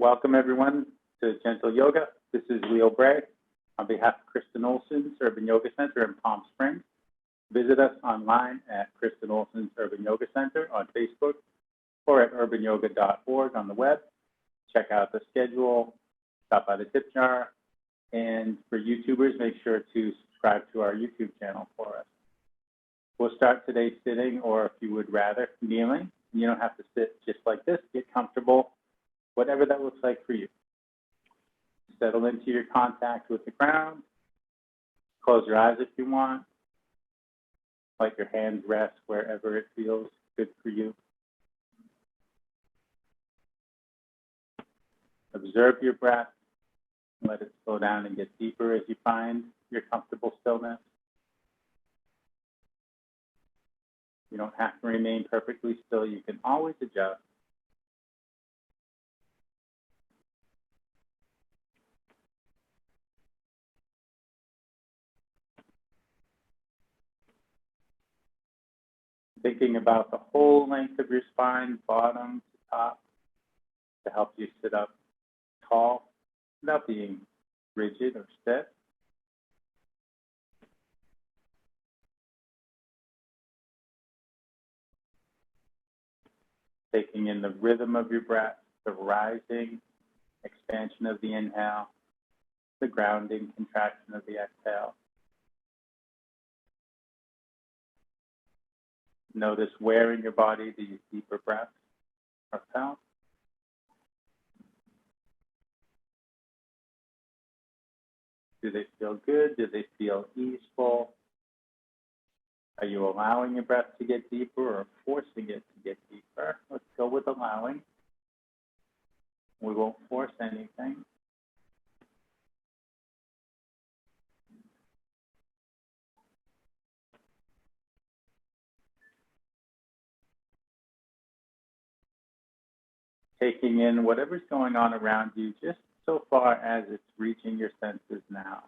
Welcome everyone to Gentle Yoga. This is Leo Bray on behalf of Kristen Olson's Urban Yoga Center in Palm Springs. Visit us online at Kristen Olson's Urban Yoga Center on Facebook or at urbanyoga.org on the web. Check out the schedule, stop by the tip jar, and for YouTubers, make sure to subscribe to our YouTube channel for us. We'll start today sitting, or if you would rather, kneeling. You don't have to sit just like this. Get comfortable, whatever that looks like for you. Settle into your contact with the ground. Close your eyes if you want. Let your hands rest wherever it feels good for you. Observe your breath. Let it slow down and get deeper as you find your comfortable stillness. You don't have to remain perfectly still. You can always adjust. Thinking about the whole length of your spine, bottom to top, to help you sit up tall without being rigid or stiff. Taking in the rhythm of your breath, the rising, expansion of the inhale, the grounding, contraction of the exhale. Notice where in your body these deeper breaths are felt. Do they feel good? Do they feel easeful? Are you allowing your breath to get deeper or forcing it to get deeper? Let's go with allowing. We won't force anything. Taking in whatever's going on around you just so far as it's reaching your senses now.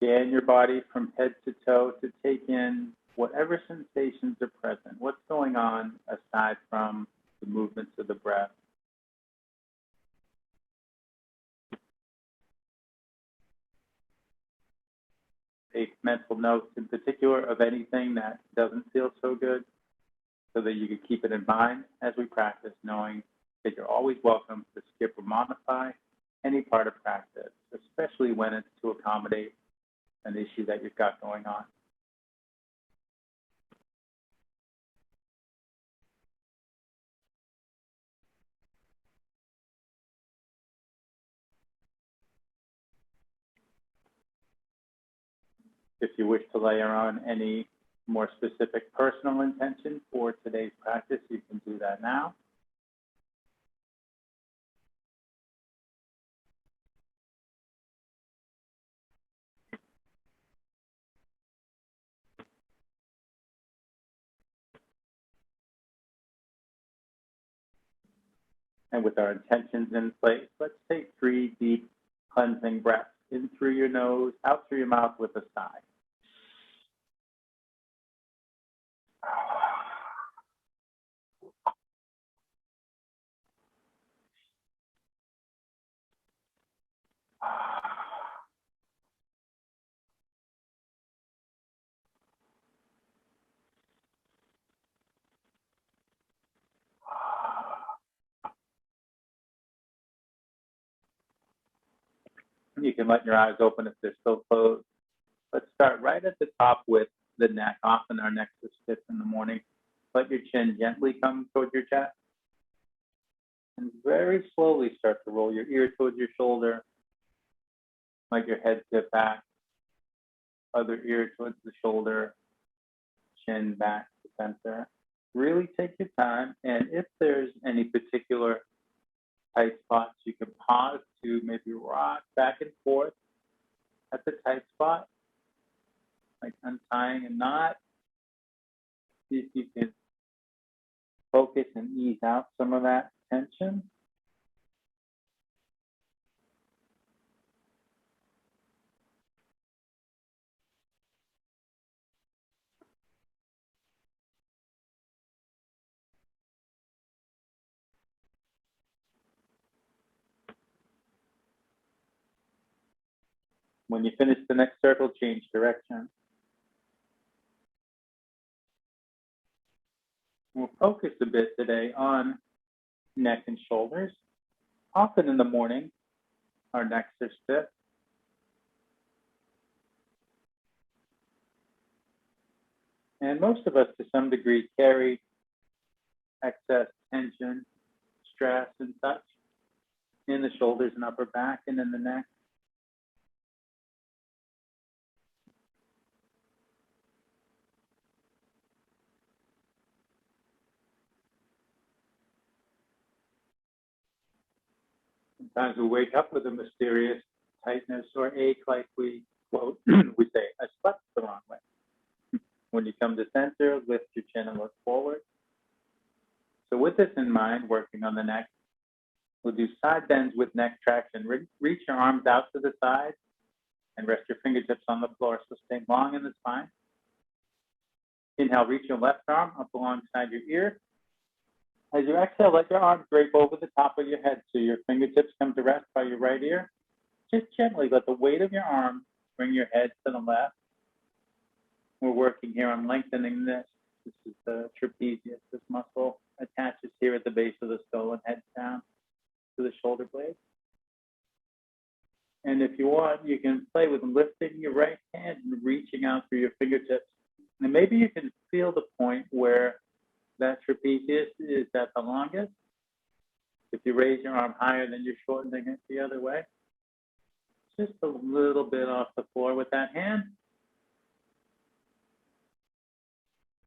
Scan your body from head to toe to take in whatever sensations are present. What's going on aside from the movements of the breath? Take mental notes in particular of anything that doesn't feel so good so that you can keep it in mind as we practice, knowing that you're always welcome to skip or modify any part of practice, especially when it's to accommodate an issue that you've got going on. If you wish to layer on any more specific personal intention for today's practice, you can do that now. And with our intentions in place, let's take 3 deep cleansing breaths in through your nose, out through your mouth with a sigh. You can let your eyes open if they're still closed. Let's start right at the top with the neck. Often our necks are stiff in the morning. Let your chin gently come toward your chest. And very slowly start to roll your ear towards your shoulder. Let your head tip back. Other ear towards the shoulder. Chin back to center. Really take your time. And if there's any particular tight spots, you can pause to maybe rock back and forth at the tight spot, like untying a knot. See if you can focus and ease out some of that tension. When you finish the next circle, change direction. We'll focus a bit today on neck and shoulders. Often in the morning, our necks are stiff. And most of us, to some degree, carry excess tension, stress, and such in the shoulders and upper back and in the neck. Sometimes we wake up with a mysterious tightness or ache, like we quote, we say, I slept the wrong way. When you come to center, lift your chin and look forward. So with this in mind, working on the neck, we'll do side bends with neck traction. Reach your arms out to the side and rest your fingertips on the floor. So stay long in the spine. Inhale, reach your left arm up alongside your ear. As you exhale, let your arms drape over the top of your head so your fingertips come to rest by your right ear. Just gently let the weight of your arm bring your head to the left. We're working here on lengthening this. This is the trapezius. This muscle attaches here at the base of the skull and heads down to the shoulder blades. And if you want, you can play with lifting your right hand and reaching out through your fingertips. And maybe you can feel the point where that trapezius is at the longest. If you raise your arm higher, then you're shortening it the other way. Just a little bit off the floor with that hand.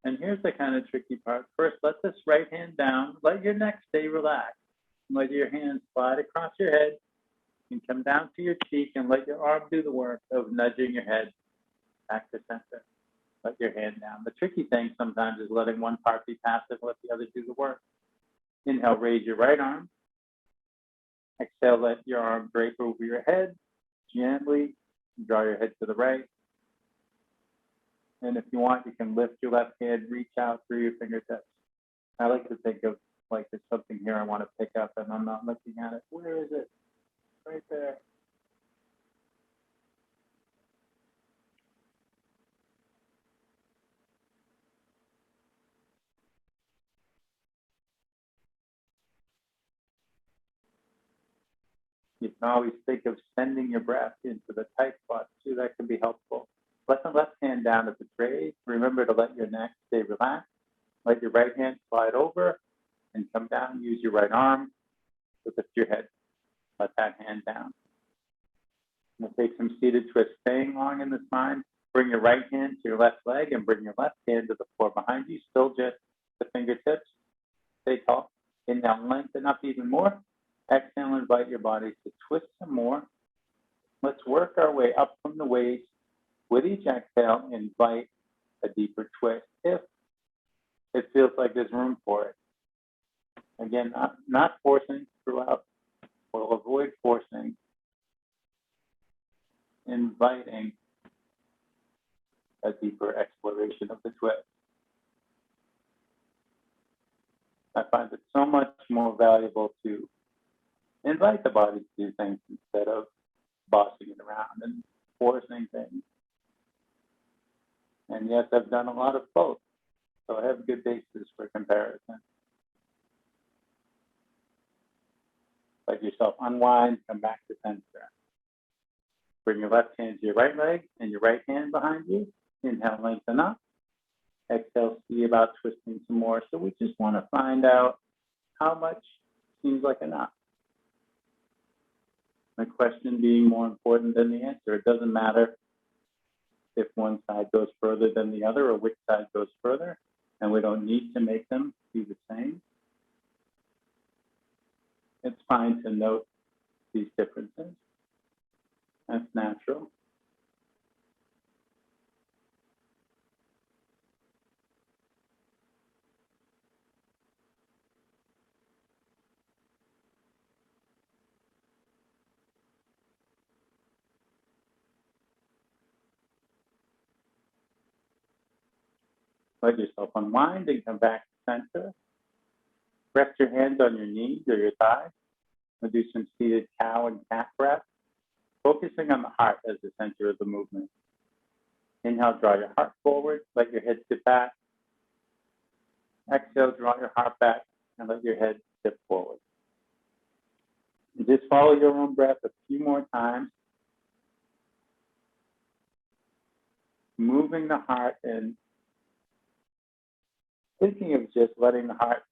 And here's the kind of tricky part. First, let this right hand down. Let your neck stay relaxed. Let your hand slide across your head and come down to your cheek and let your arm do the work of nudging your head back to center. Let your hand down. The tricky thing sometimes is letting one part be passive, let the other do the work. Inhale, raise your right arm. Exhale, let your arm drape over your head. Gently draw your head to the right. And if you want, you can lift your left hand, reach out through your fingertips. I like to think of like there's something here I want to pick up and I'm not looking at it. Where is it? Right there. You can always think of sending your breath into the tight spots too. That can be helpful. Let the left hand down if it's raised. Remember to let your neck stay relaxed. Let your right hand slide over and come down. Use your right arm to lift your head. Let that hand down. We'll take some seated twists. Staying long in the spine. Bring your right hand to your left leg and bring your left hand to the floor behind you. Still just the fingertips. Stay tall. Inhale, lengthen up even more. Exhale, invite your body to twist some more. Let's work our way up from the waist. With each exhale, invite a deeper twist if it feels like there's room for it. Again, not forcing throughout. We'll avoid forcing. Inviting a deeper exploration of the twist. I find it so much more valuable to invite the body to do things instead of bossing it around and forcing things. And yes, I've done a lot of both, so I have a good basis for comparison. Let yourself unwind, come back to center. Bring your left hand to your right leg and your right hand behind you. Inhale, lengthen up. Exhale, see about twisting some more. So we just want to find out how much seems like enough. The question being more important than the answer. It doesn't matter if one side goes further than the other or which side goes further, and we don't need to make them be the same. It's fine to note these differences. That's natural. Let yourself unwind and come back to center. Rest your hands on your knees or your thighs. We'll do some seated cow and cat breath. focusing on the heart as the center of the movement. Inhale, draw your heart forward, let your head sit back. Exhale, draw your heart back and let your head tip forward. And just follow your own breath a few more times. Moving the heart and thinking of just letting the heart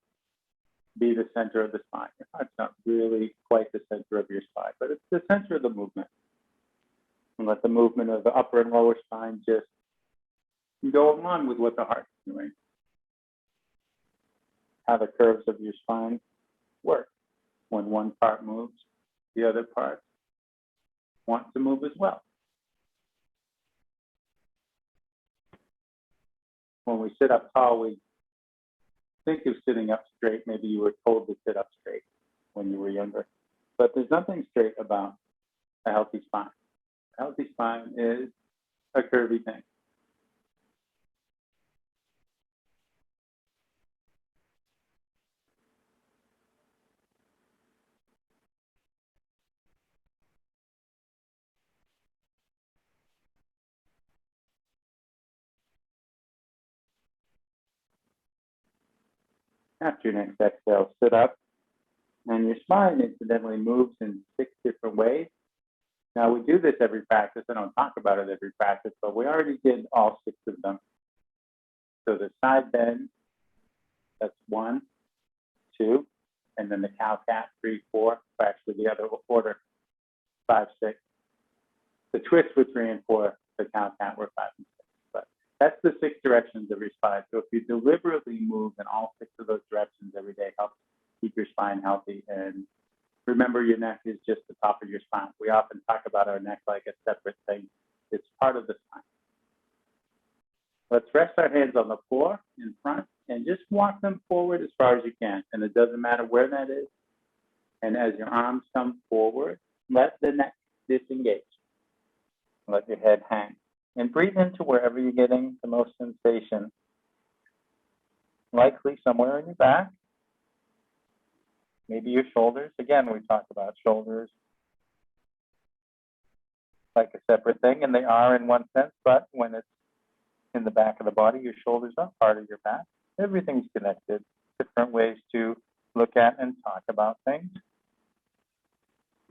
be the center of the spine. Your heart's not really quite the center of your spine, but it's the center of the movement. And let the movement of the upper and lower spine just go along with what the heart's doing. How the curves of your spine work. When one part moves, the other part wants to move as well. When we sit up tall, we think of sitting up straight. Maybe you were told to sit up straight when you were younger. But there's nothing straight about a healthy spine. A healthy spine is a curvy thing. After your next exhale, sit up. And your spine incidentally moves in 6 different ways. Now, we do this every practice. I don't talk about it every practice, but we already did all 6 of them. So the side bend, that's 1, 2, and then the cow-cat, 3, 4, actually the other order, 5, 6. The twist were 3 and 4, the cow-cat were 5 and 6. But that's the 6 directions of your spine. So if you deliberately move in all 6 of those directions every day, helps keep your spine healthy. And remember, your neck is just the top of your spine. We often talk about our neck like a separate thing. It's part of the spine. Let's rest our hands on the floor in front and just walk them forward as far as you can. And it doesn't matter where that is. And as your arms come forward, let the neck disengage. Let your head hang. And breathe into wherever you're getting the most sensation. Likely somewhere in your back. Maybe your shoulders. Again, we talked about shoulders like a separate thing, and they are in one sense, but when it's in the back of the body, your shoulders are part of your back. Everything's connected. Different ways to look at and talk about things.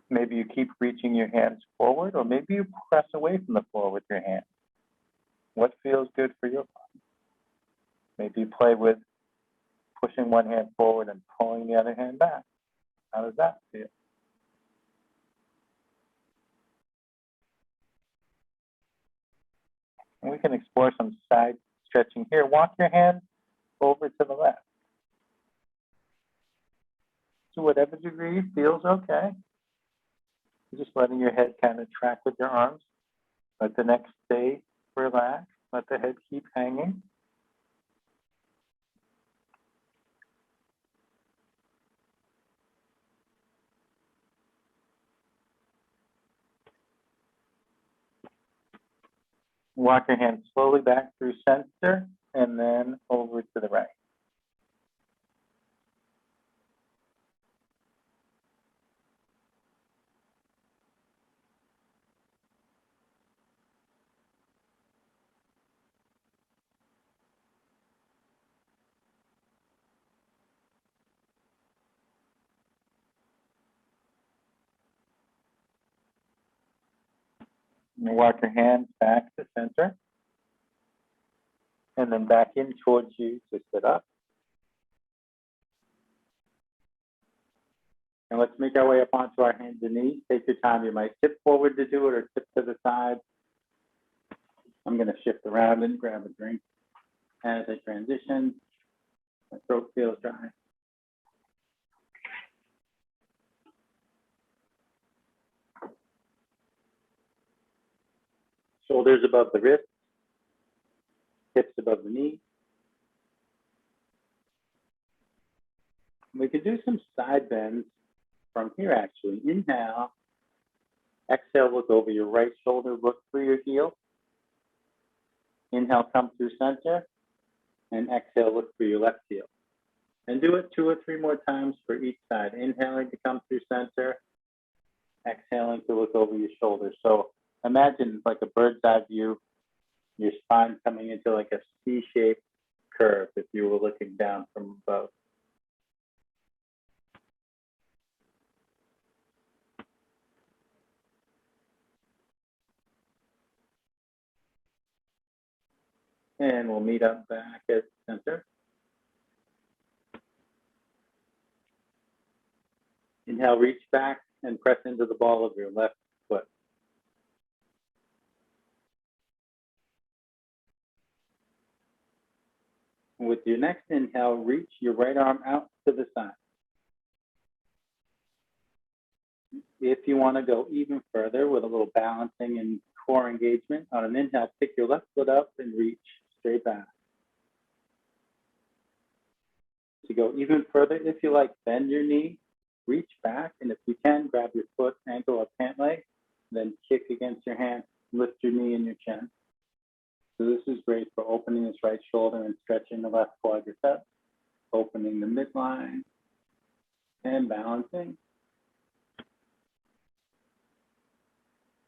Maybe you keep reaching your hands forward, or maybe you press away from the floor with your hands. What feels good for your body? Maybe you play with pushing one hand forward and pulling the other hand back. How does that feel? And we can explore some side stretching here. Walk your hand over to the left. To whatever degree feels okay. Just letting your head kind of track with your arms. Let the neck stay relaxed. Let the head keep hanging. Walk your hand slowly back through center and then over to the right. And walk your hands back to center and then back in towards you to sit up. And let's make our way up onto our hands and knees. Take your time. You might tip forward to do it or tip to the side. I'm going to shift around and grab a drink as I transition. My throat feels dry. Shoulders above the wrists, hips above the knees. We could do some side bends from here, actually. Inhale. Exhale, look over your right shoulder, look for your heel. Inhale, come through center. And exhale, look for your left heel. And do it 2 or 3 more times for each side. Inhaling to come through center. Exhaling to look over your shoulders. So imagine like a bird's eye view, your spine coming into like a C-shaped curve if you were looking down from above. And we'll meet up back at center. Inhale, reach back and press into the ball of your left foot. With your next inhale, reach your right arm out to the side. If you want to go even further with a little balancing and core engagement, on an inhale, pick your left foot up and reach straight back. To go even further, if you like, bend your knee, reach back, and if you can, grab your foot, ankle, or pant leg, then kick against your hand, lift your knee and your chin. So this is great for opening this right shoulder and stretching the left quadricep, opening the midline, and balancing.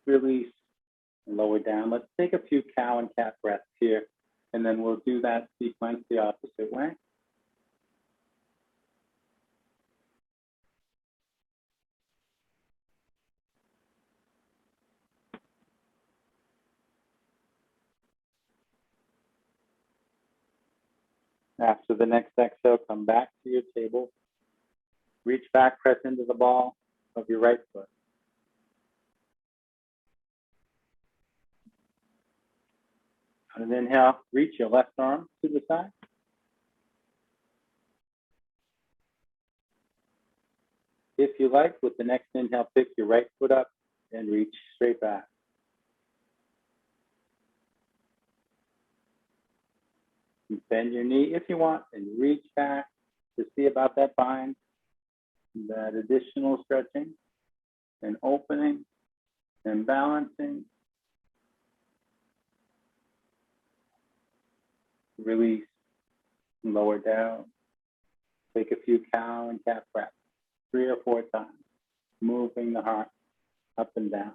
Release and lower down. Let's take a few cow and cat breaths here, and then we'll do that sequence the opposite way. After the next exhale, come back to your table. Reach back, press into the ball of your right foot. On an inhale, reach your left arm to the side. If you like, with the next inhale, pick your right foot up and reach straight back. Bend your knee if you want and reach back to see about that bind, that additional stretching and opening and balancing. Release, lower down. Take a few cow and cat breaths, 3 or 4 times, moving the heart up and down.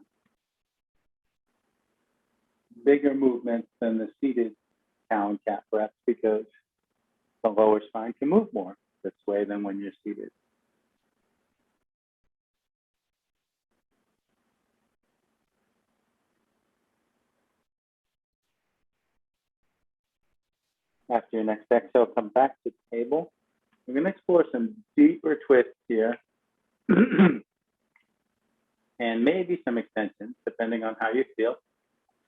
Bigger movements than the seated cow and cat breaths because the lower spine can move more this way than when you're seated. After your next exhale, come back to the table. We're going to explore some deeper twists here and maybe some extensions, depending on how you feel.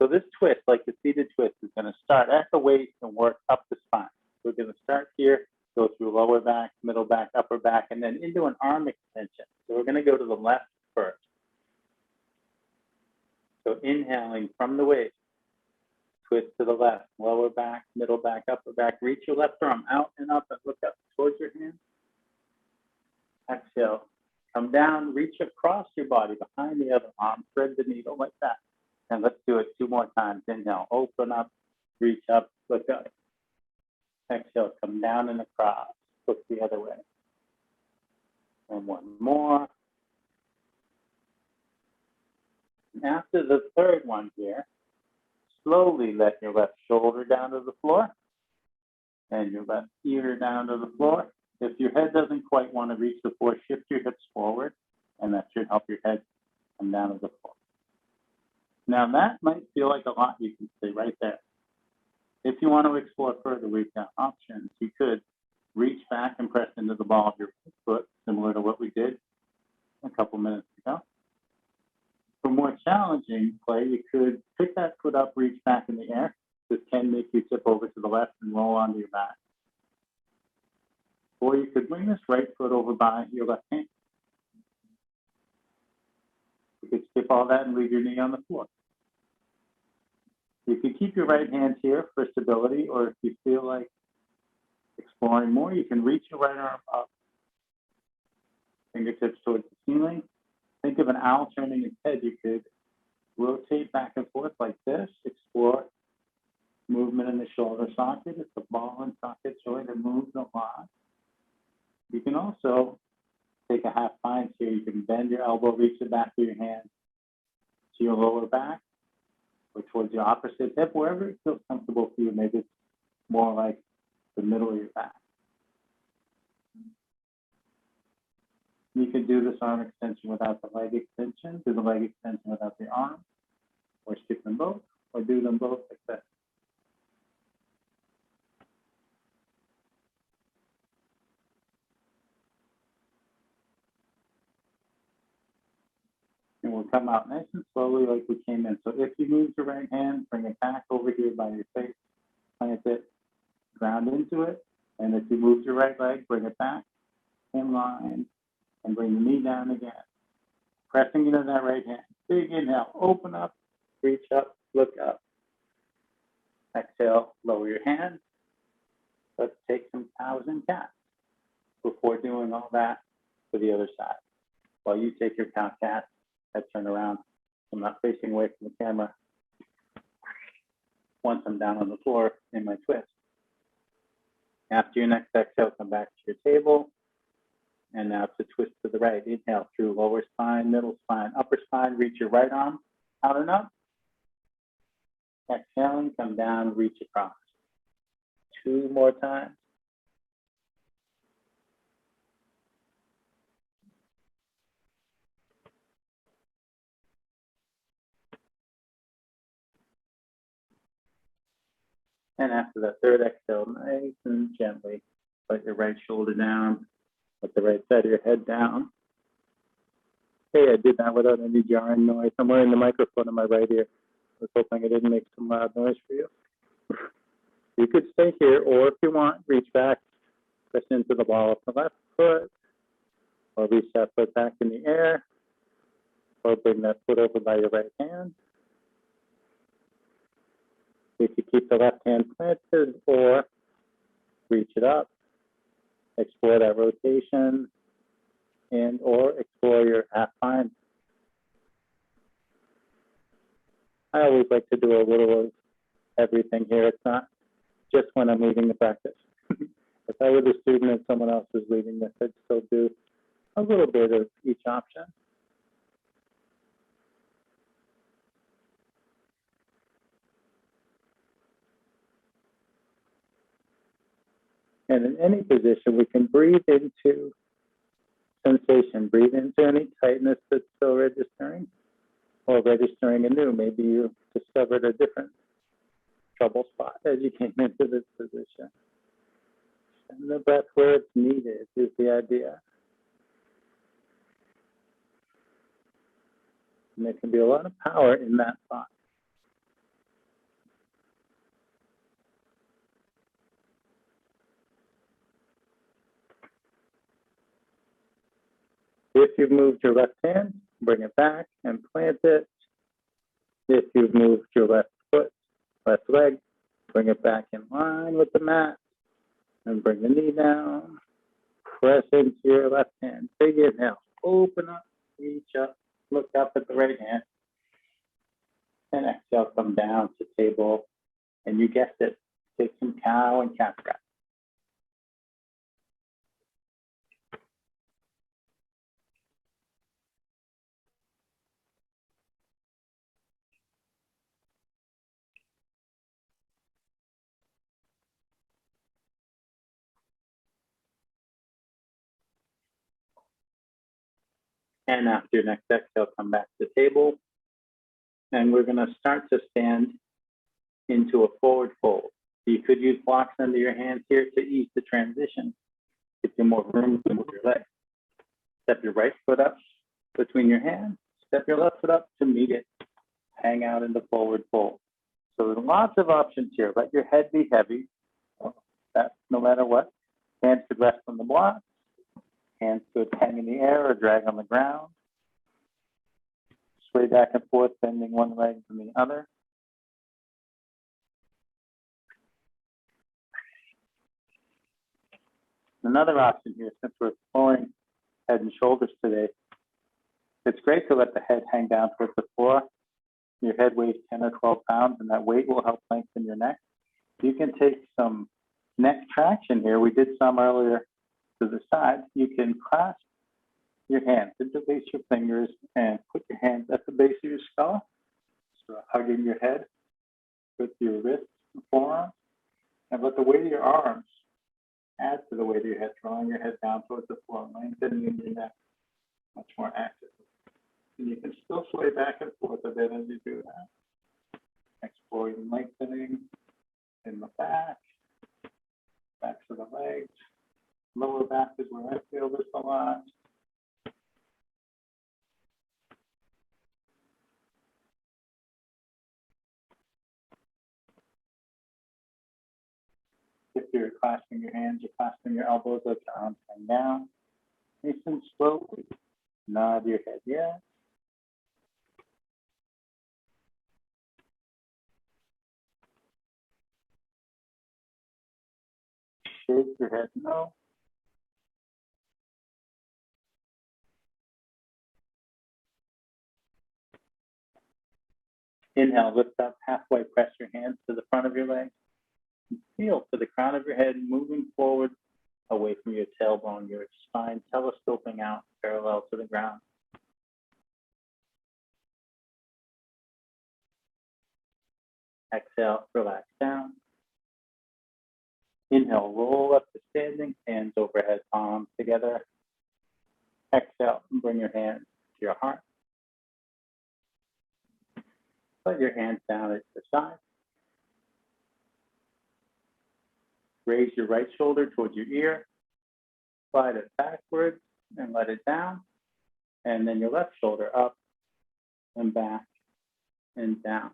So this twist, like the seated twist, is going to start at the waist and work up the spine. We're going to start here, go through lower back, middle back, upper back, and then into an arm extension. So we're going to go to the left first. So inhaling from the waist, twist to the left, lower back, middle back, upper back. Reach your left arm out and up and look up towards your hand. Exhale, come down, reach across your body behind the other arm, thread the needle like that. And let's do it 2 more times. Inhale, open up, reach up, look up. Exhale, come down and across, look the other way. And 1 more. And after the third one here, slowly let your left shoulder down to the floor and your left ear down to the floor. If your head doesn't quite want to reach the floor, shift your hips forward, and that should help your head come down to the floor. Now that might feel like a lot. You can stay right there. If you want to explore further, we've got options. You could reach back and press into the ball of your foot, similar to what we did a couple minutes ago. For more challenging play, you could pick that foot up, reach back in the air. This can make you tip over to the left and roll onto your back. Or you could bring this right foot over by your left hand. You could skip all that and leave your knee on the floor. You could keep your right hand here for stability, or if you feel like exploring more, you can reach your right arm up, fingertips towards the ceiling. Think of an owl turning its head. You could rotate back and forth like this, explore movement in the shoulder socket. It's a ball and socket joint that moves a lot. You can also take a half bind here. You can bend your elbow, reach the back of your hand to your lower back or towards your opposite hip, wherever it feels comfortable for you. Maybe it's more like the middle of your back. You can do this arm extension without the leg extension, do the leg extension without the arm, or skip them both, or do them both like that. And we'll come out nice and slowly like we came in. So if you move your right hand, bring it back over here by your face, plant it, ground into it. And if you move your right leg, bring it back in line and bring the knee down again. Pressing into that right hand. Big inhale, open up, reach up, look up. Exhale, lower your hands. Let's take some cows and cats before doing all that for the other side. While you take your cow cat, I turn around. I'm not facing away from the camera. Once I'm down on the floor in my twist. After your next exhale, come back to your table. And now to twist to the right. Inhale through lower spine, middle spine, upper spine. Reach your right arm out and up. Exhaling, come down, reach across. 2 more times. And after that third exhale, nice and gently, let your right shoulder down, let the right side of your head down. Hey, I did that without any jarring noise. I'm wearing the microphone in my right ear. I was hoping I didn't make some loud noise for you. You could stay here, or if you want, reach back, press into the ball of the left foot, or reach that foot back in the air, or bring that foot over by your right hand. If you keep the left hand planted, or reach it up, explore that rotation, and or explore your half bind. I always like to do a little of everything here. It's not just when I'm leading the practice. If I were the student and someone else was leading this, I'd still do a little bit of each option. And in any position, we can breathe into sensation, breathe into any tightness that's still registering, or registering anew. Maybe you discovered a different trouble spot as you came into this position. And the breath where it's needed is the idea. And there can be a lot of power in that thought. If you've moved your left hand, bring it back and plant it. If you've moved your left foot, left leg, bring it back in line with the mat and bring the knee down. Press into your left hand. Big inhale. Open up, reach up, look up at the right hand. And exhale, come down to table. And you guessed it, take some cow and cat breath. And after your next exhale, come back to the table. And we're going to start to stand into a forward fold. You could use blocks under your hands here to ease the transition. Give you more room to move your legs. Step your right foot up between your hands. Step your left foot up to meet it. Hang out in the forward fold. So there's lots of options here. Let your head be heavy. That no matter what. Hands could rest on the block. Hands could hang in the air or drag on the ground. Sway back and forth, bending one leg from the other. Another option here, since we're exploring head and shoulders today, it's great to let the head hang down towards the floor. Your head weighs 10 or 12 pounds, and that weight will help lengthen your neck. You can take some neck traction here. We did some earlier to the side. You can clasp your hands, interlace your fingers, and put your hands at the base of your skull. So hugging your head with your wrists and forearms, and let the weight of your arms add to the weight of your head, drawing your head down towards the floor, lengthening your neck much more actively. And you can still sway back and forth a bit as you do that. Exploring lengthening in the back, backs of the legs. Lower back is where I feel this a lot. If you're clasping your hands, you're clasping your elbows, let your arms hang down. Nice and slowly nod your head yes. Shake your head no. Inhale, lift up, halfway press your hands to the front of your legs. Feel to the crown of your head moving forward away from your tailbone, your spine telescoping out parallel to the ground. Exhale, relax down. Inhale, roll up to standing, hands overhead, palms together. Exhale, bring your hands to your heart. Let your hands down at your side. Raise your right shoulder towards your ear. Slide it backwards and let it down. And then your left shoulder up and back and down.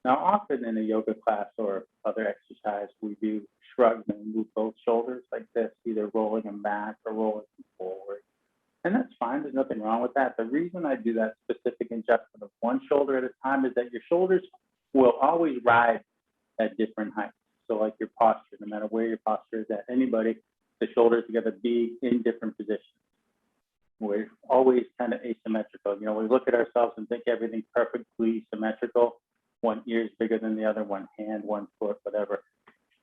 Now, often in a yoga class or other exercise, we do shrugs and move both shoulders like this, either rolling them back or rolling them forward. And that's fine. There's nothing wrong with that. The reason I do that specific adjustment of one shoulder at a time is that your shoulders will always rise at different heights. So like your posture, no matter where your posture is at, anybody, the shoulders are going to be in different positions. We're always kind of asymmetrical. You know, we look at ourselves and think everything's perfectly symmetrical. One ear is bigger than the other, one hand, one foot, whatever.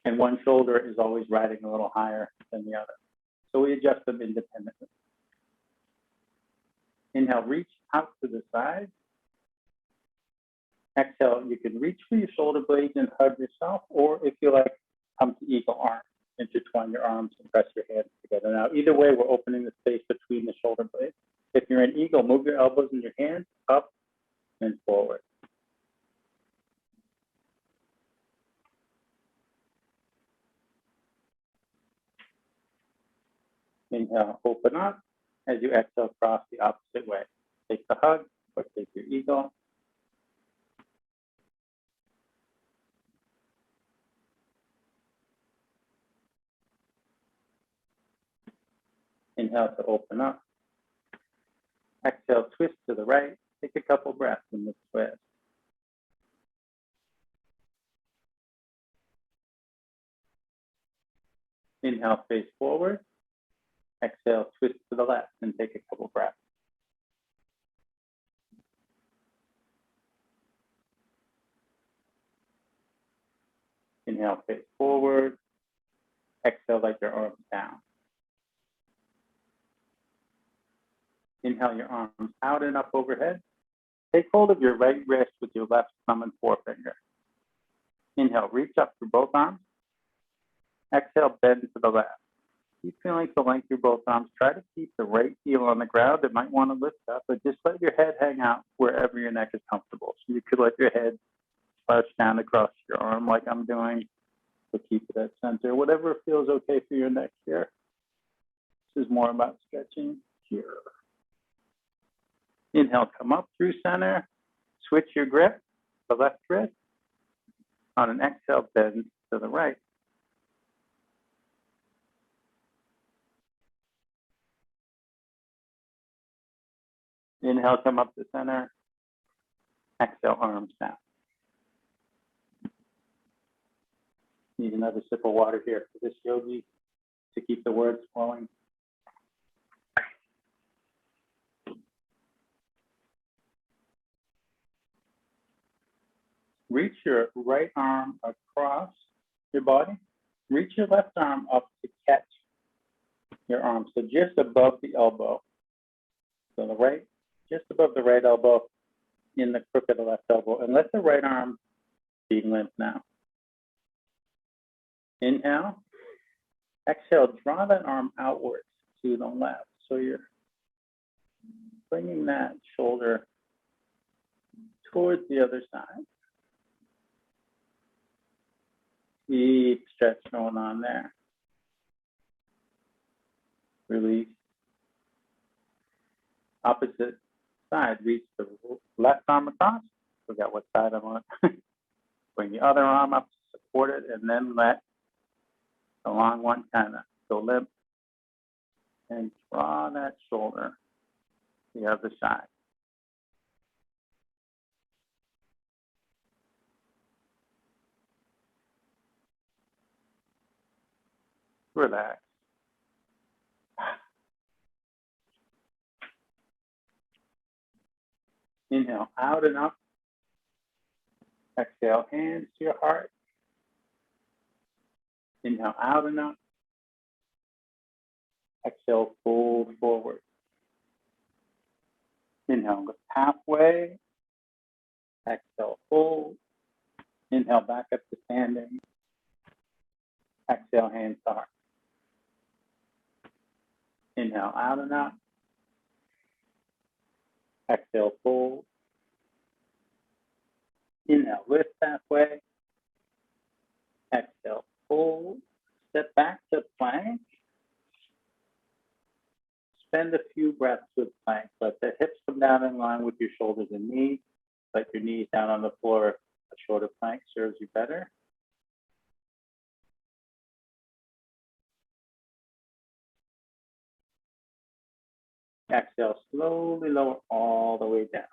And one shoulder is always riding a little higher than the other. So we adjust them independently. Inhale, reach out to the side. Exhale, you can reach for your shoulder blades and hug yourself, or if you like, come to eagle arm. Intertwine your arms and press your hands together. Now, either way, we're opening the space between the shoulder blades. If you're in eagle, move your elbows and your hands up and forward. Inhale, open up. As you exhale, cross the opposite way. Take the hug or take your eagle. Inhale to open up. Exhale, twist to the right. Take a couple breaths in this twist. Inhale, face forward. Exhale, twist to the left and take a couple breaths. Inhale, face forward. Exhale, let your arms down. Inhale your arms out and up overhead. Take hold of your right wrist with your left thumb and forefinger. Inhale, reach up through both arms. Exhale, bend to the left. Keep feeling the length through both arms. Try to keep the right heel on the ground. It might want to lift up, but just let your head hang out wherever your neck is comfortable. So you could let your head slouch down across your arm like I'm doing, but keep it at center. Whatever feels okay for your neck here. This is more about stretching here. Inhale, come up through center. Switch your grip, the left wrist. On an exhale, bend to the right. Inhale, come up to center. Exhale, arms down. Need another sip of water here for this yogi to keep the words flowing. Reach your right arm across your body. Reach your left arm up to catch your arm, so just above the elbow. So the right, just above the right elbow, in the crook of the left elbow, and let the right arm be limp now. Inhale. Exhale, draw that arm outwards to the left. So you're bringing that shoulder towards the other side. Deep stretch going on there. Release. Opposite side, reach the left arm across. Forget what side I'm on. Bring the other arm up to support it, and then let the long one kind of go limp. And draw that shoulder to the other side. Relax. Inhale out and up. Exhale, hands to your heart. Inhale out and up. Exhale, fold forward. Inhale, go halfway. Exhale, fold. Inhale, back up to standing. Exhale, hands to heart. Inhale out and up. Exhale, fold. Inhale, lift halfway. Exhale, fold. Step back to plank. Spend a few breaths with plank. Let the hips come down in line with your shoulders and knees. Let your knees down on the floor. A shorter plank serves you better. Exhale, slowly lower all the way down.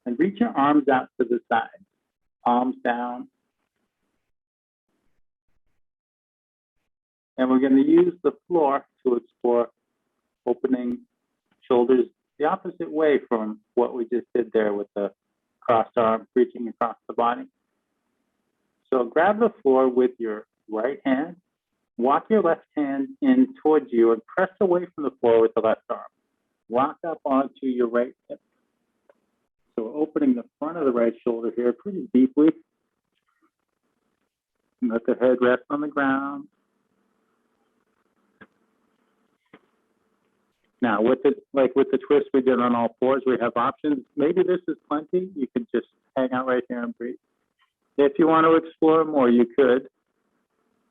And reach your arms out to the side. Palms down. And we're going to use the floor to explore opening shoulders the opposite way from what we just did there with the crossed arm reaching across the body. So grab the floor with your right hand. Walk your left hand in towards you and press away from the floor with the left arm. Walk up onto your right hip. So we're opening the front of the right shoulder here pretty deeply. And let the head rest on the ground. Now, with the twist we did on all fours, we have options. Maybe this is plenty. You could just hang out right here and breathe. If you want to explore more, you could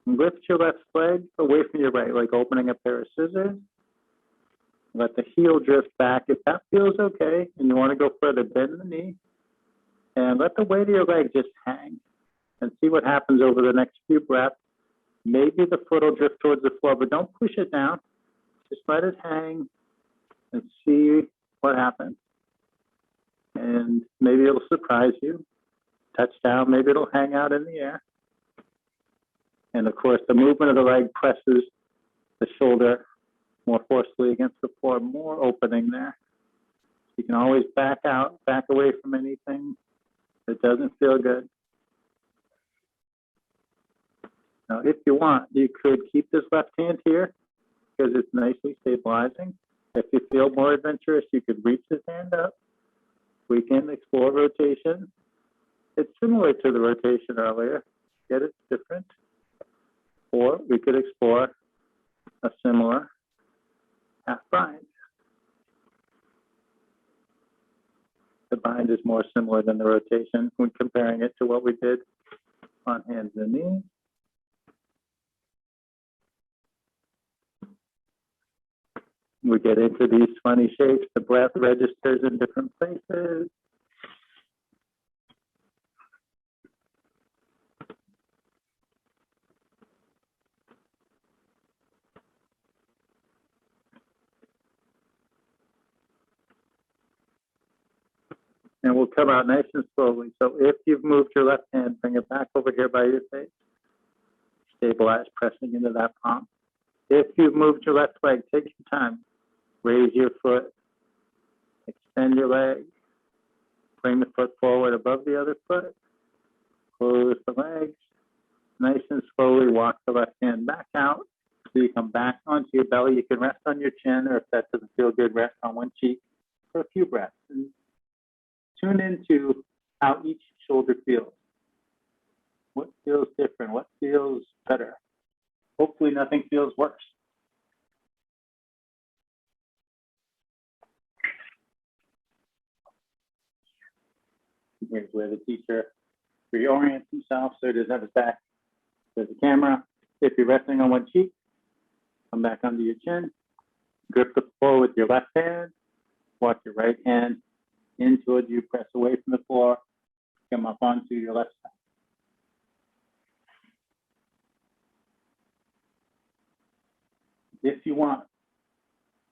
lift your left leg away from your right, like opening a pair of scissors. Let the heel drift back. If that feels okay and you want to go further, bend the knee and let the weight of your leg just hang and see what happens over the next few breaths. Maybe the foot will drift towards the floor, but don't push it down. Just let it hang and see what happens. And maybe it'll surprise you. Touch down, maybe it'll hang out in the air. And of course, the movement of the leg presses the shoulder more forcefully against the floor, more opening there. You can always back out, back away from anything that doesn't feel good. Now, if you want, you could keep this left hand here because it's nicely stabilizing. If you feel more adventurous, you could reach this hand up. We can explore rotation. It's similar to the rotation earlier, yet it's different. Or we could explore a similar half bind. The bind is more similar than the rotation when comparing it to what we did on hands and knees. We get into these funny shapes. The breath registers in different places. And we'll come out nice and slowly. So if you've moved your left hand, bring it back over here by your face. Stabilize, pressing into that palm. If you've moved your left leg, take your time. Raise your foot. Extend your leg. Bring the foot forward above the other foot. Close the legs. Nice and slowly walk the left hand back out. So you come back onto your belly. You can rest on your chin, or if that doesn't feel good, rest on one cheek for a few breaths. And tune into how each shoulder feels. What feels different? What feels better? Hopefully nothing feels worse. Here's where the teacher reorients himself so he doesn't have his back to the camera. If you're resting on one cheek, come back under your chin. Grip the floor with your left hand. Walk your right hand in towards you. Press away from the floor. Come up onto your left side. If you want,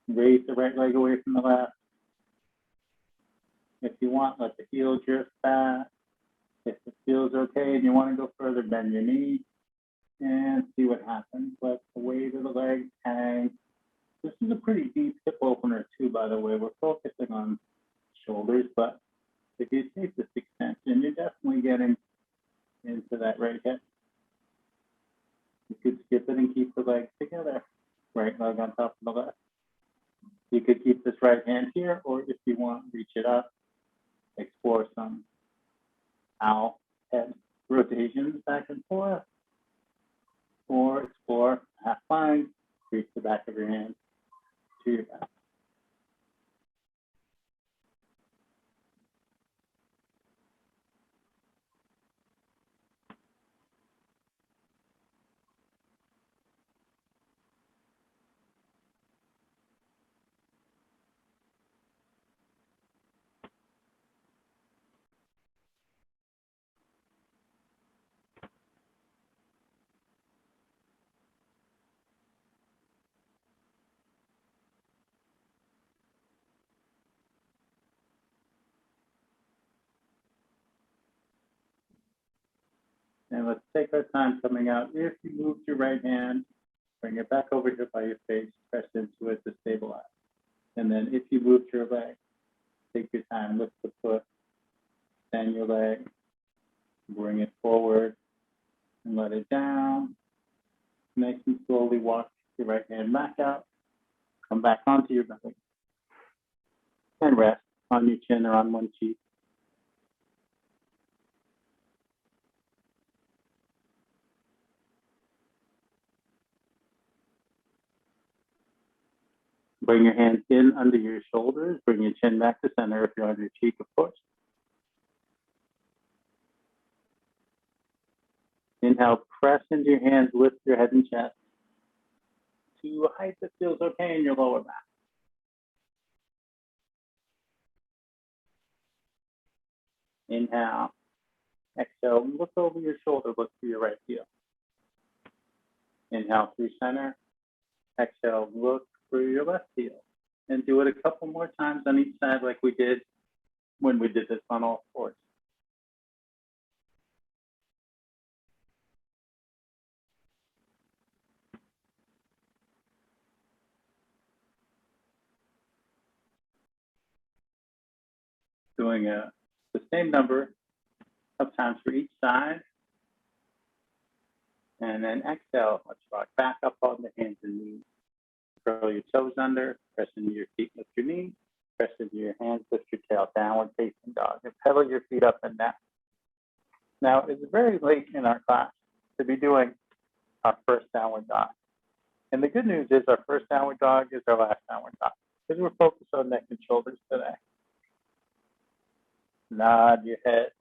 raise the right leg away from the left. If you want, let the heel drift back. If it feels okay and you want to go further, bend your knee and see what happens. Let the weight of the legs hang. This is a pretty deep hip opener too, by the way. We're focusing on shoulders, but if you take this extension, you're definitely getting into that right hip. You could skip it and keep the legs together. Right leg on top of the left. You could keep this right hand here, or if you want, reach it up. Explore some owl head rotations back and forth, or explore half line, reach the back of your hand to your back. And let's take our time coming out. If you move your right hand, bring it back over here by your face, press into it to stabilize. And then if you move your leg, take your time, lift the foot, extend your leg, bring it forward, and let it down. Nice and slowly walk your right hand back out, come back onto your belly, and rest on your chin or on one cheek. Bring your hands in under your shoulders. Bring your chin back to center if you're on your cheek, of course. Inhale, press into your hands, lift your head and chest to a height that feels okay in your lower back. Inhale. Exhale, look over your shoulder, look to your right heel. Inhale through center. Exhale, look for your left heel. And do it a couple more times on each side like we did when we did this on all fours. Doing the same number of times for each side. And then exhale, let's rock back up on the hands and knees. Curl your toes under, press into your feet, lift your knees, press into your hands, lift your tail, downward facing dog, and pedal your feet up and down. Now, it's very late in our class to be doing our first downward dog. And the good news is our first downward dog is our last downward dog, because we're focused on neck and shoulders today. Nod your head.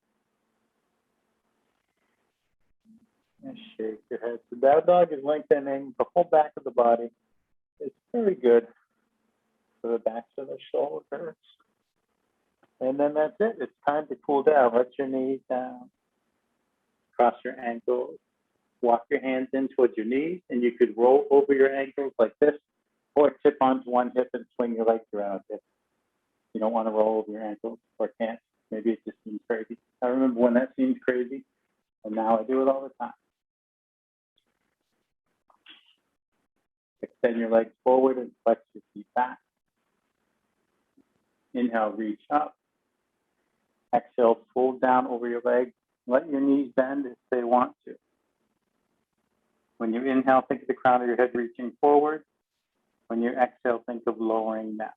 And shake your head. So down dog is lengthening the whole back of the body. It's very good for the backs of the shoulders. And then that's it. It's time to cool down. Let your knees down. Cross your ankles. Walk your hands in towards your knees, and you could roll over your ankles like this, or tip onto one hip and swing your legs around it. You don't want to roll over your ankles or can't. Maybe it just seems crazy. I remember when that seemed crazy, and now I do it all the time. Extend your legs forward and flex your feet back. Inhale, reach up. Exhale, fold down over your legs. Let your knees bend if they want to. When you inhale, think of the crown of your head reaching forward. When you exhale, think of lowering that.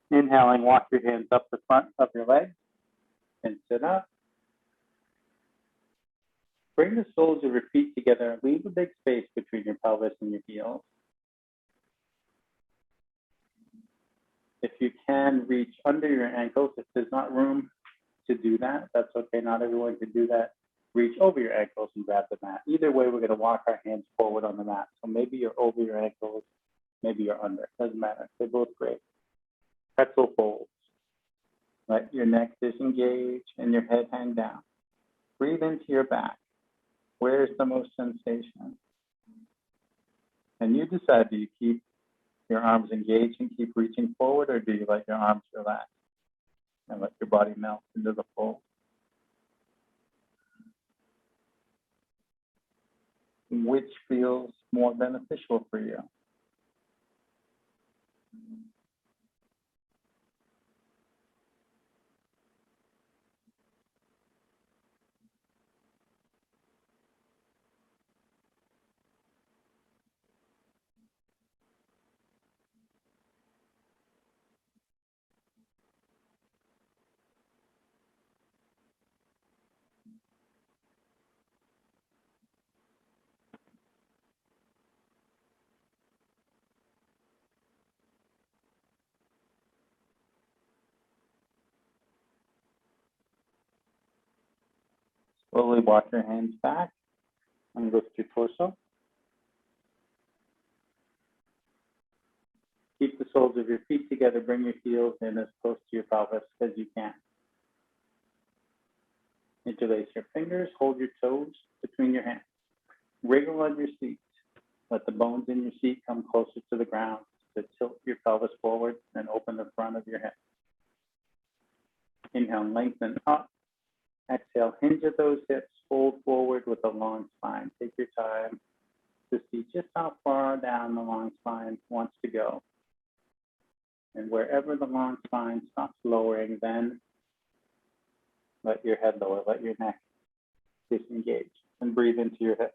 Inhaling, walk your hands up the front of your legs and sit up. Bring the soles of your feet together and leave a big space between your pelvis and your heels. If you can, reach under your ankles. If there's not room to do that, that's okay. Not everyone can do that. Reach over your ankles and grab the mat. Either way, we're going to walk our hands forward on the mat. So maybe you're over your ankles, maybe you're under. Doesn't matter. They're both great. Pretzel folds. Let your neck disengage and your head hang down. Breathe into your back. Where's the most sensation? And you decide, do you keep your arms engaged and keep reaching forward, or do you let your arms relax and let your body melt into the fold? Which feels more beneficial for you? Slowly walk your hands back and lift your torso. Keep the soles of your feet together. Bring your heels in as close to your pelvis as you can. Interlace your fingers. Hold your toes between your hands. Wriggle on your seat. Let the bones in your seat come closer to the ground to tilt your pelvis forward and open the front of your head. Inhale, lengthen up. Exhale, hinge at those hips. Fold forward with a long spine. Take your time to see just how far down the long spine wants to go. And wherever the long spine stops lowering, then let your head lower, let your neck disengage, and breathe into your hips.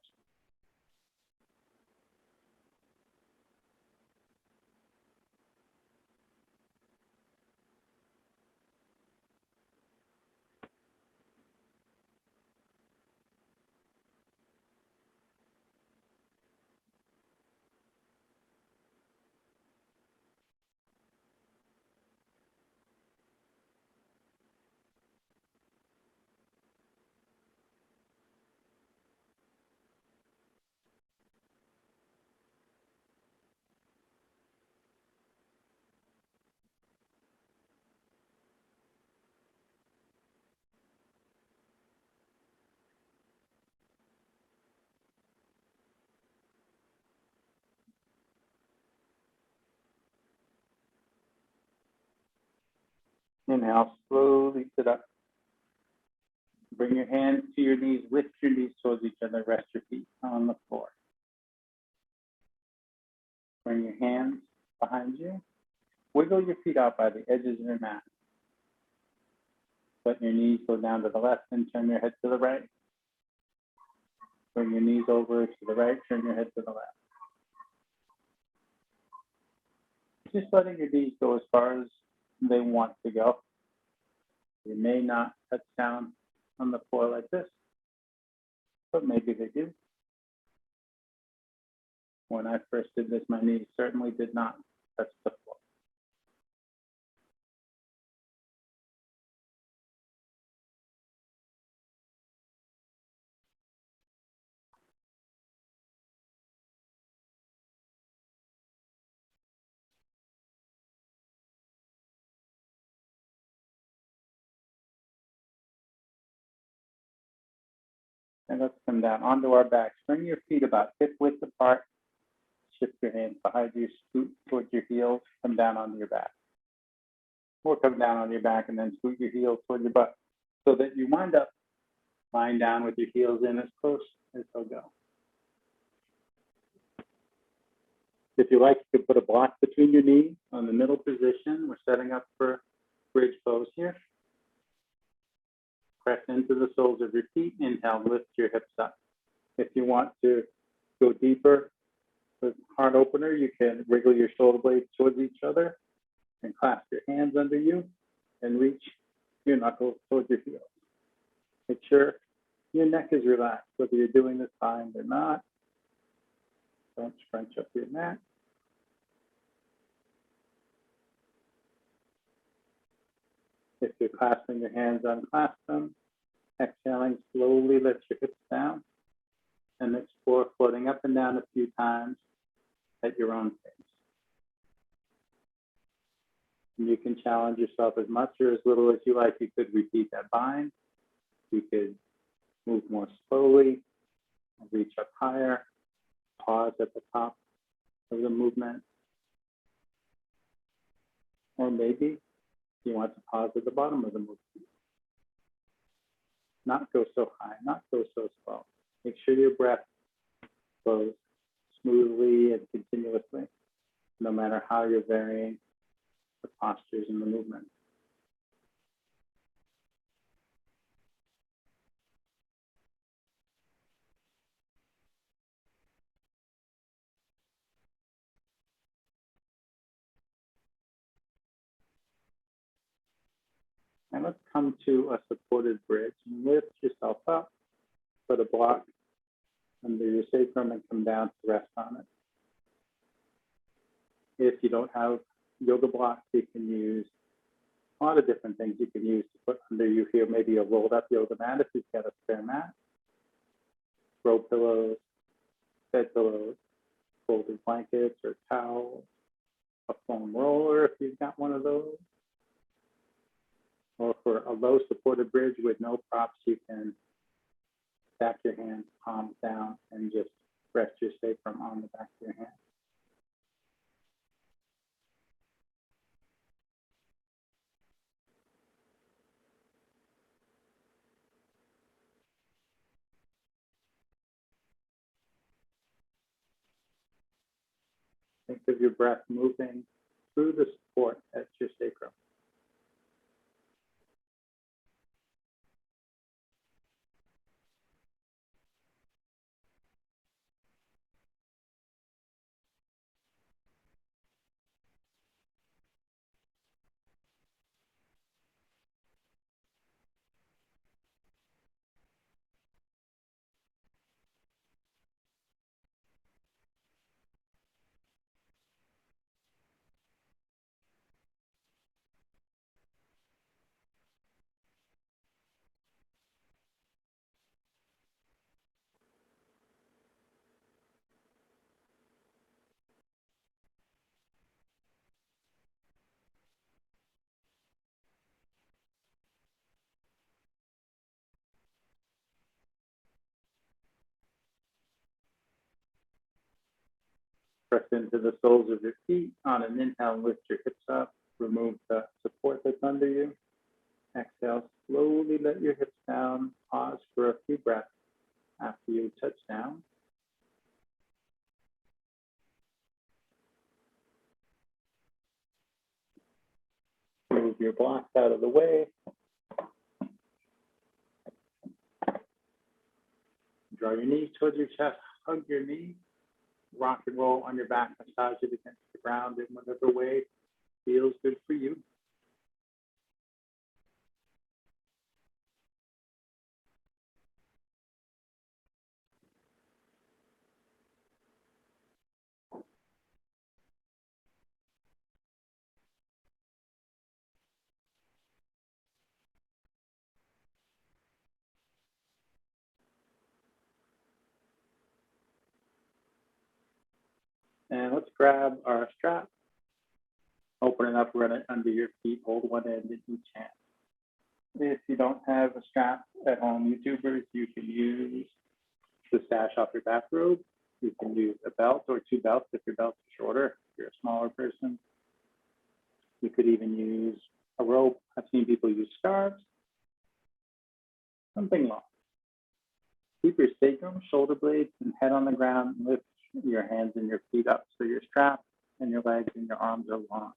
Inhale, slowly sit up. Bring your hands to your knees, lift your knees towards each other, rest your feet on the floor. Bring your hands behind you. Wiggle your feet out by the edges of your mat. Let your knees go down to the left and turn your head to the right. Bring your knees over to the right, turn your head to the left. Just letting your knees go as far as they want to go. You may not touch down on the floor like this, but maybe they do. When I first did this, my knees certainly did not touch the floor. And let's come down onto our backs. Bring your feet about hip width apart. Shift your hands behind you, scoot towards your heels, come down onto your back. Or come down on your back and then scoot your heels toward your butt so that you wind up lying down with your heels in as close as they'll go. If you like, you can put a block between your knees on the middle position. We're setting up for bridge pose here. Press into the soles of your feet. Inhale, lift your hips up. If you want to go deeper with heart opener, you can wiggle your shoulder blades towards each other and clasp your hands under you and reach your knuckles towards your heels. Make sure your neck is relaxed, whether you're doing this fine or not. Don't scrunch up your neck. If you're clasping your hands, unclasp them. Exhaling, slowly lift your hips down and explore floating up and down a few times at your own pace. And you can challenge yourself as much or as little as you like. You could repeat that bind. You could move more slowly, reach up higher, pause at the top of the movement. Or maybe you want to pause at the bottom of the movement. Not go so high, not go so slow. Make sure your breath flows smoothly and continuously, no matter how you're varying the postures and the movement. And let's come to a supported bridge and lift yourself up, put a block under your sacrum and come down to rest on it. If you don't have yoga blocks, you can use a lot of different things you can use to put under you here. Maybe a rolled up yoga mat if you've got a spare mat, throw pillows, bed pillows, folded blankets or towels, a foam roller if you've got one of those. Or for a low supported bridge with no props, you can stack your hands, palms down, and just rest your sacrum on the back of your hand. Think of your breath moving through the support at your sacrum. Press into the soles of your feet. On an inhale, lift your hips up. Remove the support that's under you. Exhale, slowly let your hips down. Pause for a few breaths after you touch down. Move your blocks out of the way. Draw your knees towards your chest. Hug your knees. Rock and roll on your back. Massage it against the ground in whatever way feels good for you. And let's grab our strap. Open it up, run it under your feet, hold one end in each hand. If you don't have a strap at home, YouTubers, you can use the sash off your bathrobe. You can use a belt or two belts if your belts are shorter, if you're a smaller person. You could even use a rope. I've seen people use scarves, something long. Keep your sacrum, shoulder blades, and head on the ground. Lift your hands and your feet up so you're strapped and your legs and your arms are long.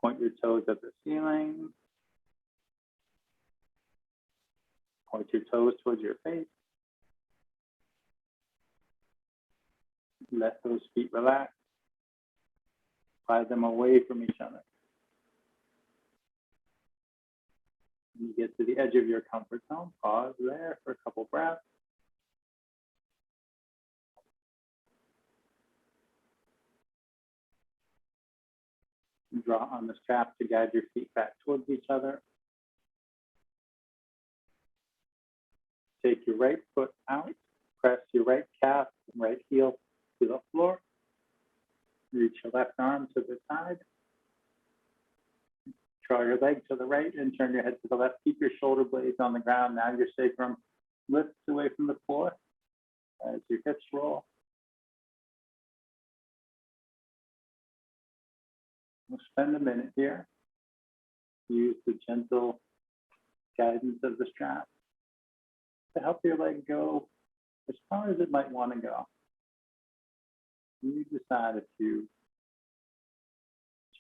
Point your toes at the ceiling. Point your toes towards your face. Let those feet relax. Slide them away from each other. When you get to the edge of your comfort zone, pause there for a couple breaths. Draw on the strap to guide your feet back towards each other. Take your right foot out. Press your right calf and right heel to the floor. Reach your left arm to the side. Draw your leg to the right and turn your head to the left. Keep your shoulder blades on the ground. Now your sacrum lifts away from the floor as your hips roll. We'll spend a minute here. Use the gentle guidance of the strap to help your leg go as far as it might want to go. You decide if you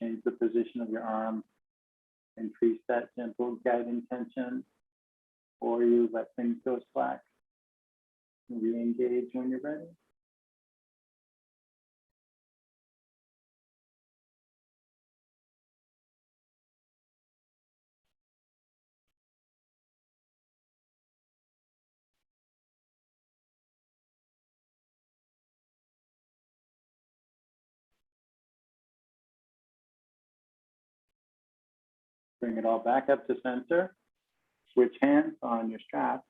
change the position of your arm, increase that gentle guiding tension, or you let things go slack and re-engage when you're ready. Bring it all back up to center. Switch hands on your strap.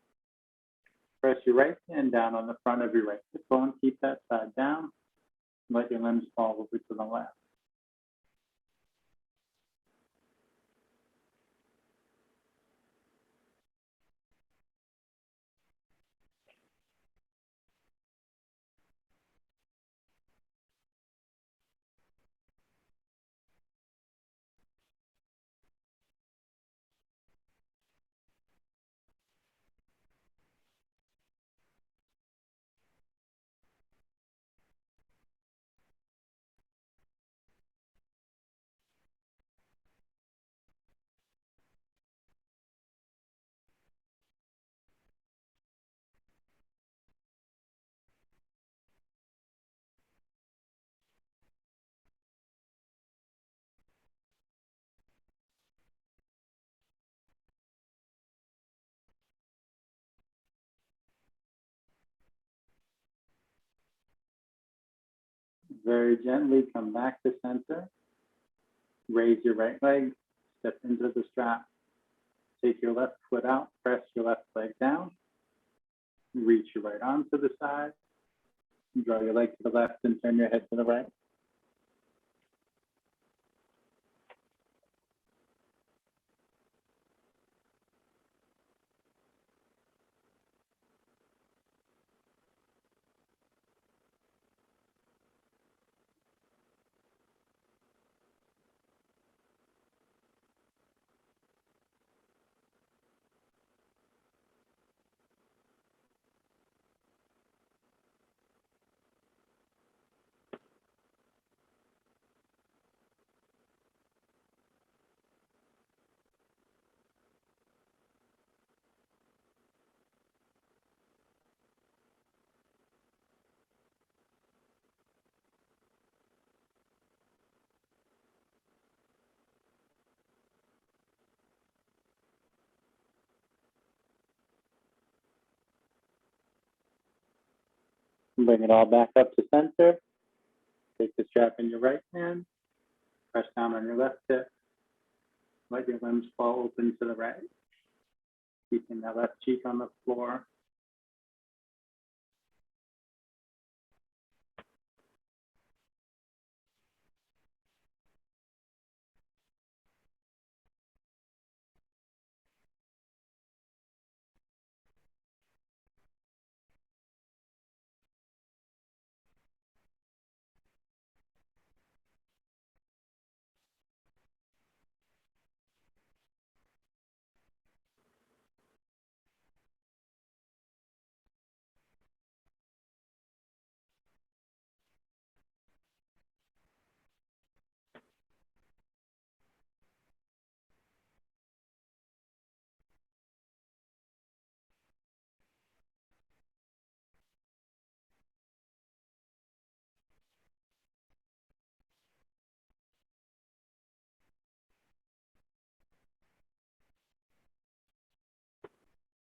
Press your right hand down on the front of your right hip bone. Keep that side down. Let your limbs fall over to the left. Very gently come back to center. Raise your right leg, step into the strap. Take your left foot out, press your left leg down. Reach your right arm to the side. Draw your leg to the left and turn your head to the right. Bring it all back up to center. Take the strap in your right hand. Press down on your left hip. Let your limbs fall open to the right. Keeping that left cheek on the floor.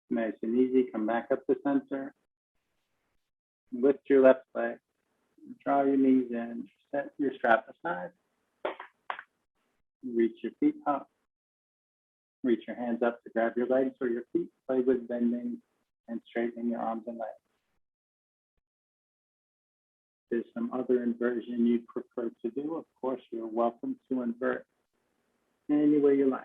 Nice and easy. Come back up to center. Lift your left leg. Draw your knees in. Set your strap aside. Reach your feet up. Reach your hands up to grab your legs or your feet. Play with bending and straightening your arms and legs. If there's some other inversion you'd prefer to do, of course, you're welcome to invert any way you like.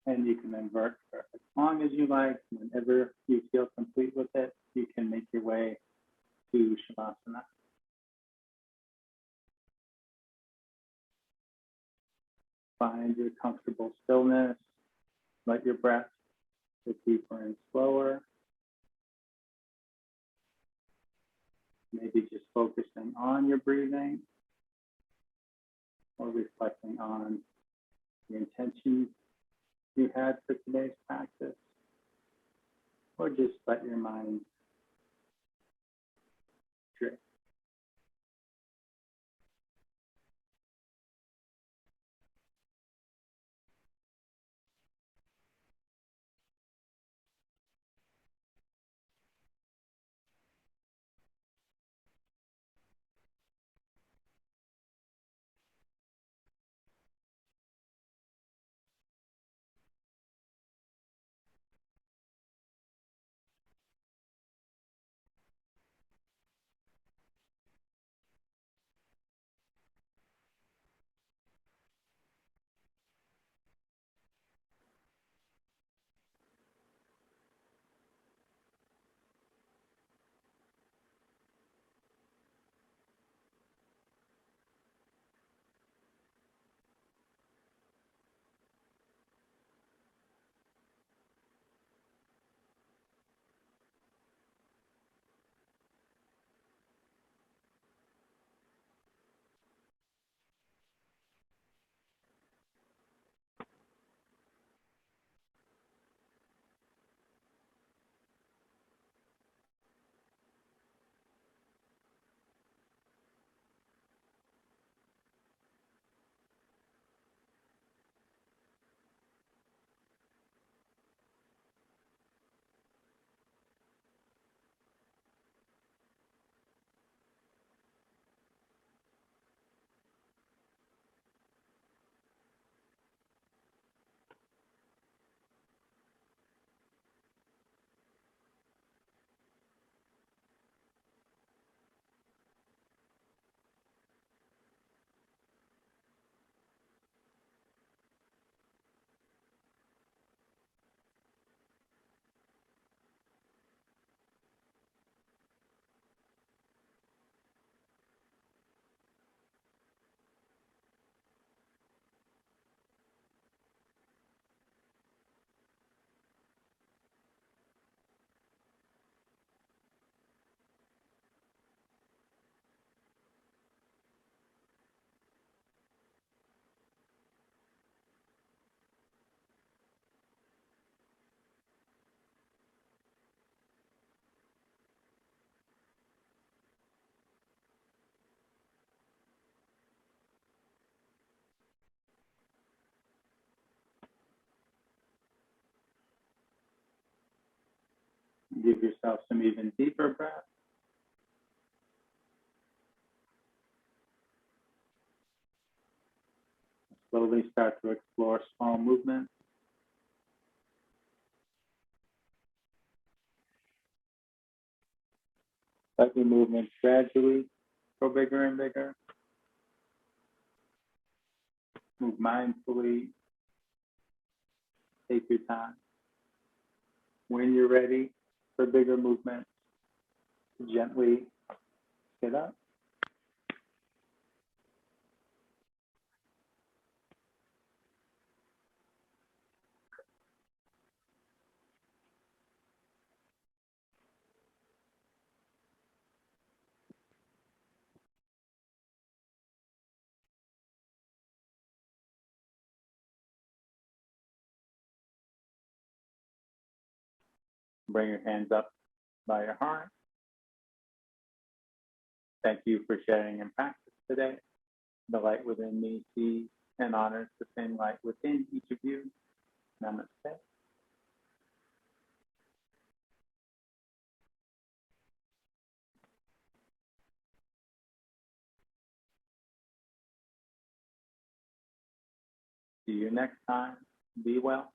And you can invert for as long as you like. Whenever you feel complete with it, you can make your way to Shavasana. Find your comfortable stillness. Let your breath get deeper and slower. Maybe just focusing on your breathing or reflecting on the intentions you had for today's practice, or just let your mind drift. Give yourself some even deeper breath. Slowly start to explore small movements. Let your movements gradually grow bigger and bigger. Move mindfully. Take your time. When you're ready for bigger movements, gently sit up. Bring your hands up by your heart. Thank you for sharing in practice today. The light within me sees and honors the same light within each of you. Namaste. See you next time. Be well.